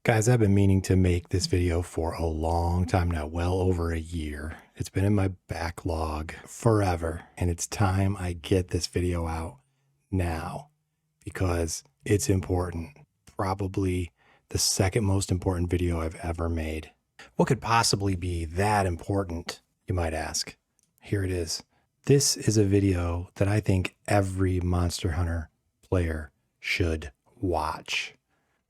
Guys, I've been meaning to make this video for a long time now, well over a year. It's been in my backlog forever, and it's time I get this video out now because it's important. Probably the second most important video I've ever made. What could possibly be that important, you might ask? Here it is. This is a video that I think every Monster Hunter player should watch.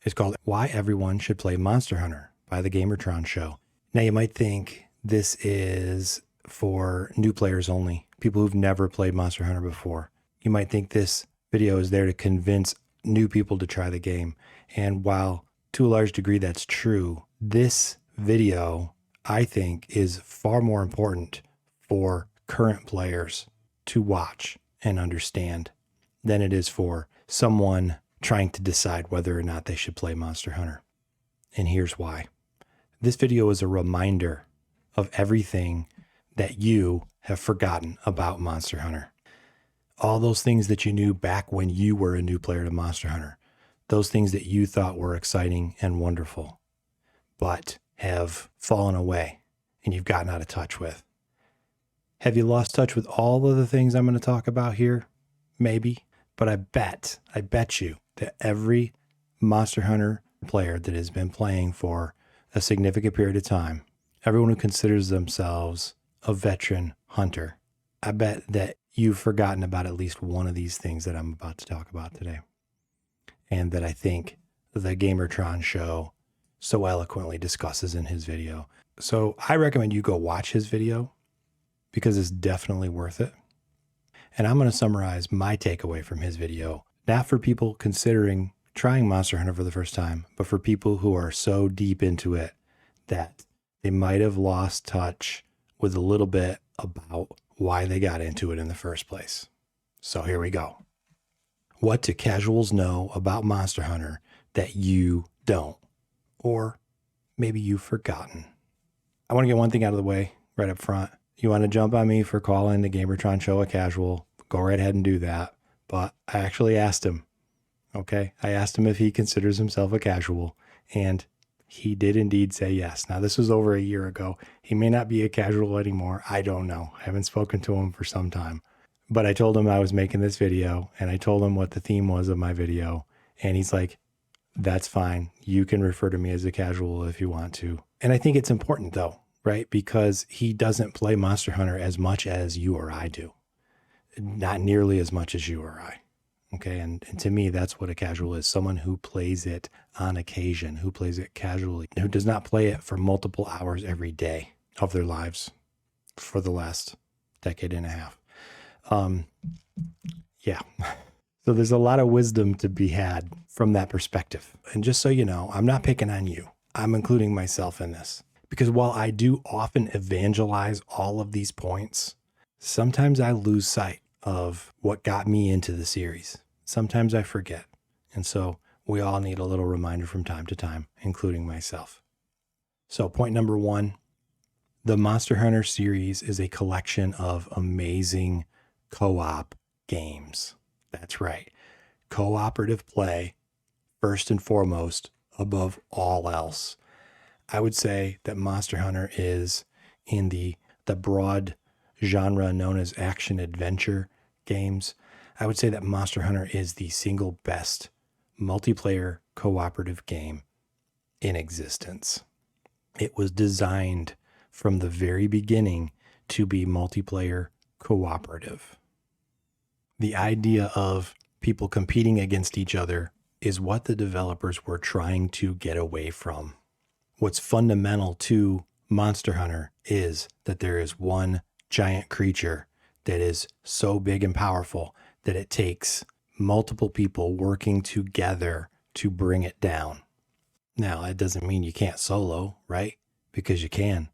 It's called Why Everyone Should Play Monster Hunter by the Gamertron Show. Now you might think this is for new players only, people who've never played Monster Hunter before. You might think this video is there to convince new people to try the game. And while to a large degree that's true, this video, I think, is far more important for current players to watch and understand than it is for someone trying to decide whether or not they should play Monster Hunter. And here's why. This video is a reminder of everything that you have forgotten about Monster Hunter. All those things that you knew back when you were a new player to Monster Hunter. Those things that you thought were exciting and wonderful, but have fallen away and you've gotten out of touch with. Have you lost touch with all of the things I'm going to talk about here? Maybe. But I bet you that every Monster Hunter player that has been playing for a significant period of time, everyone who considers themselves a veteran hunter, I bet that you've forgotten about at least one of these things that I'm about to talk about today. And that I think the Gamertron Show so eloquently discusses in his video. So I recommend you go watch his video because it's definitely worth it. And I'm going to summarize my takeaway from his video, not for people considering trying Monster Hunter for the first time, but for people who are so deep into it that they might have lost touch with a little bit about why they got into it in the first place. So here we go. What do casuals know about Monster Hunter that you don't? Or maybe you've forgotten. I want to get one thing out of the way right up front. You want to jump on me for calling the Gamertron Show a casual, go right ahead and do that. But I actually asked him, okay? I asked him if he considers himself a casual, and he did indeed say yes. Now, this was over a year ago. He may not be a casual anymore. I don't know. I haven't spoken to him for some time. But I told him I was making this video, and I told him what the theme was of my video, and he's like, that's fine. You can refer to me as a casual if you want to. And I think it's important, though, right? Because he doesn't play Monster Hunter as much as you or I do. Not nearly as much as you or I. Okay. And to me, that's what a casual is. Someone who plays it on occasion, who plays it casually, who does not play it for multiple hours every day of their lives for the last decade and a half. Yeah. So there's a lot of wisdom to be had from that perspective. And just so you know, I'm not picking on you. I'm including myself in this. Because while I do often evangelize all of these points, sometimes I lose sight of what got me into the series. Sometimes I forget. And so we all need a little reminder from time to time, including myself. So point number one, the Monster Hunter series is a collection of amazing co-op games. That's right. Cooperative play, first and foremost, above all else. I would say that Monster Hunter is in the broad genre known as action-adventure games. I would say that Monster Hunter is the single best multiplayer cooperative game in existence. It was designed from the very beginning to be multiplayer cooperative. The idea of people competing against each other is what the developers were trying to get away from. What's fundamental to Monster Hunter is that there is one giant creature that is so big and powerful that it takes multiple people working together to bring it down. Now, that doesn't mean you can't solo, right? Because you can.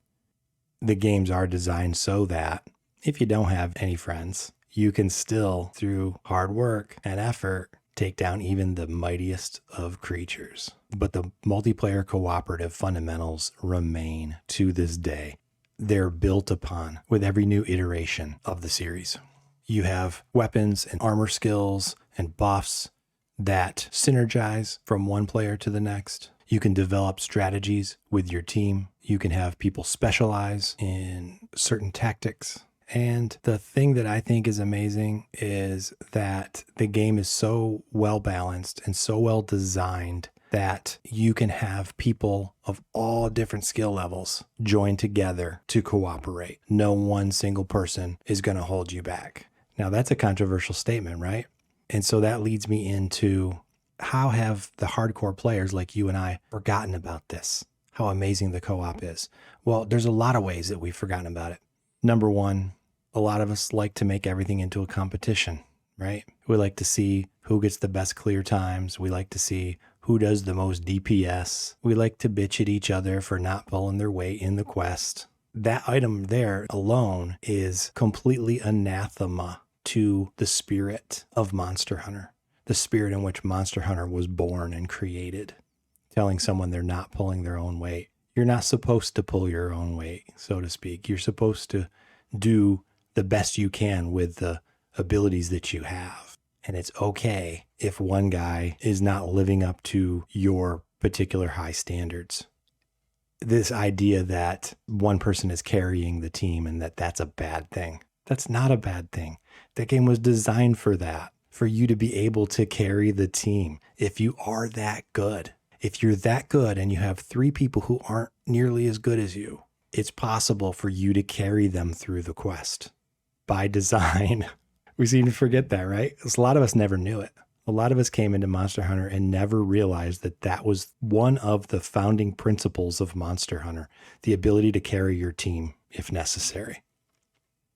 The games are designed so that if you don't have any friends, you can still, through hard work and effort, take down even the mightiest of creatures. But the multiplayer cooperative fundamentals remain to this day. They're built upon with every new iteration of the series. You have weapons and armor skills and buffs that synergize from one player to the next. You can develop strategies with your team. You can have people specialize in certain tactics. And the thing that I think is amazing is that the game is so well balanced and so well designed that you can have people of all different skill levels join together to cooperate. No one single person is going to hold you back. Now, that's a controversial statement, right? And so that leads me into, how have the hardcore players like you and I forgotten about this? How amazing the co-op is. Well, there's a lot of ways that we've forgotten about it. Number one, a lot of us like to make everything into a competition, right? We like to see who gets the best clear times. We like to see who does the most DPS. We like to bitch at each other for not pulling their weight in the quest. That item there alone is completely anathema to the spirit of Monster Hunter, the spirit in which Monster Hunter was born and created. Telling someone they're not pulling their own weight. You're not supposed to pull your own weight, so to speak. You're supposed to do the best you can with the abilities that you have. And it's okay if one guy is not living up to your particular high standards. This idea that one person is carrying the team and that that's a bad thing. That's not a bad thing. That game was designed for that, for you to be able to carry the team. If you are that good, if you're that good and you have 3 people who aren't nearly as good as you, it's possible for you to carry them through the quest by design. We seem to forget that, right? Because a lot of us never knew it. A lot of us came into Monster Hunter and never realized that that was one of the founding principles of Monster Hunter, the ability to carry your team if necessary.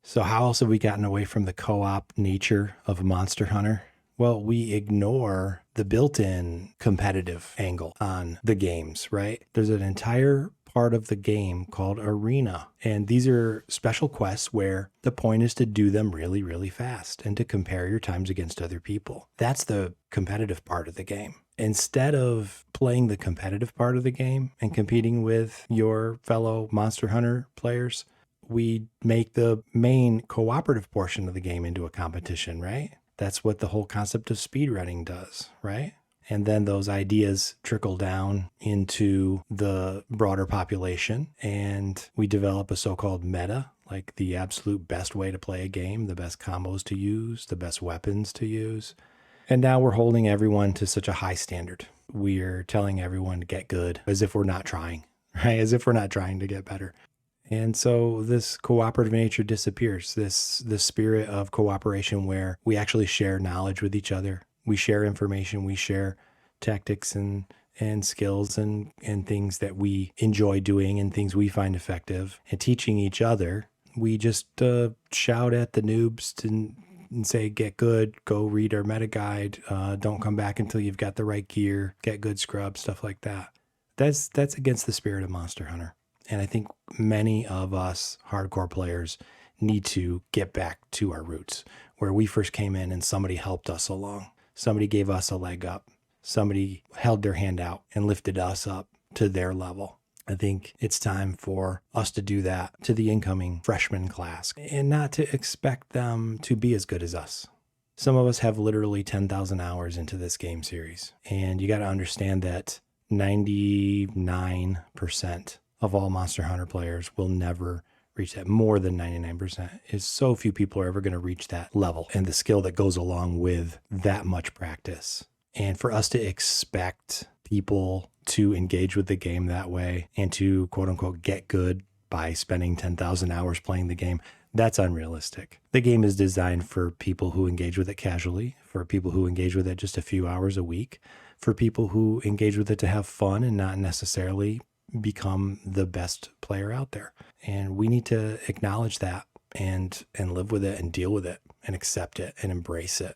So how else have we gotten away from the co-op nature of Monster Hunter? Well, we ignore the built-in competitive angle on the games, right? There's an entire part of the game called Arena. And these are special quests where the point is to do them really, really fast and to compare your times against other people. That's the competitive part of the game. Instead of playing the competitive part of the game and competing with your fellow Monster Hunter players, we make the main cooperative portion of the game into a competition, right? That's what the whole concept of speedrunning does, right? And then those ideas trickle down into the broader population, and we develop a so-called meta, like the absolute best way to play a game, the best combos to use, the best weapons to use. And now we're holding everyone to such a high standard. We're telling everyone to get good as if we're not trying, right? As if we're not trying to get better. And so this cooperative nature disappears, this spirit of cooperation where we actually share knowledge with each other. We share information, we share tactics and skills and things that we enjoy doing and things we find effective, and teaching each other. We just shout at the noobs and say, get good, go read our meta guide, don't come back until you've got the right gear, get good scrub, stuff like that. That's against the spirit of Monster Hunter. And I think many of us hardcore players need to get back to our roots, where we first came in and somebody helped us along. Somebody gave us a leg up. Somebody held their hand out and lifted us up to their level. I think it's time for us to do that to the incoming freshman class and not to expect them to be as good as us. Some of us have literally 10,000 hours into this game series. And you got to understand that 99% of all Monster Hunter players will never reach that. More than 99%. Is so few people are ever going to reach that level and the skill that goes along with that much practice. And for us to expect people to engage with the game that way and to quote unquote get good by spending 10,000 hours playing the game, that's unrealistic. The game is designed for people who engage with it casually, for people who engage with it just a few hours a week, for people who engage with it to have fun and not necessarily become the best player out there. And we need to acknowledge that and live with it and deal with it and accept it and embrace it.